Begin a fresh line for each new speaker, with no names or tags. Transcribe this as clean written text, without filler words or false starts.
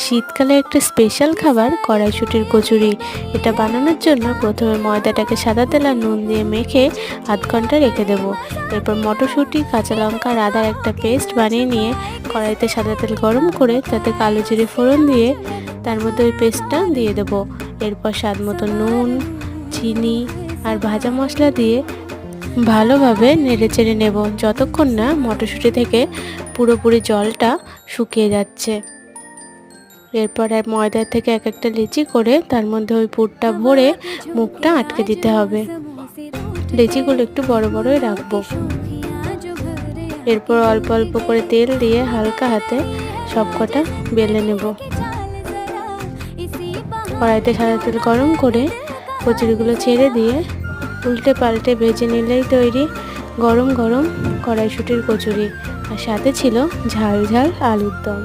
শীতকালে একটা স্পেশাল খাবার কড়াইশুঁটির কচুরি। এটা বানানোর জন্য প্রথমে ময়দাটাকে সাদা তেল আর নুন দিয়ে মেখে আধ ঘন্টা রেখে দেব। এরপর মটরশুঁটি, কাঁচা লঙ্কা আর আদার একটা পেস্ট বানিয়ে নিয়ে কড়াইতে সাদা তেল গরম করে তাতে কালো জিরে ফোড়ন দিয়ে তার মধ্যে ওই পেস্টটা দিয়ে দেব। এরপর স্বাদ মতো নুন, চিনি আর ভাজা মশলা দিয়ে ভালোভাবে নেড়ে চেড়ে নেব যতক্ষণ না মটরশুঁটি থেকে পুরোপুরি জলটা শুকিয়ে যাচ্ছে। এরপর আর ময়দা থেকে এক একটা লিচি করে তার মধ্যে ওই পুরটা ভরে মুখটা আটকে দিতে হবে। লিচিগুলো একটু বড় বড়ই রাখবো। এরপর অল্প অল্প করে তেল দিয়ে হালকা হাতে সবকটা বেলে নেব। কড়াইতে সাদা তেল গরম করে কচুরিগুলো ছেড়ে দিয়ে উল্টে পাল্টে ভেজে নিলেই তৈরি গরম গরম কড়াইশুঁটির কচুরি। আর সাথে ছিল ঝাল ঝাল আলুর দম।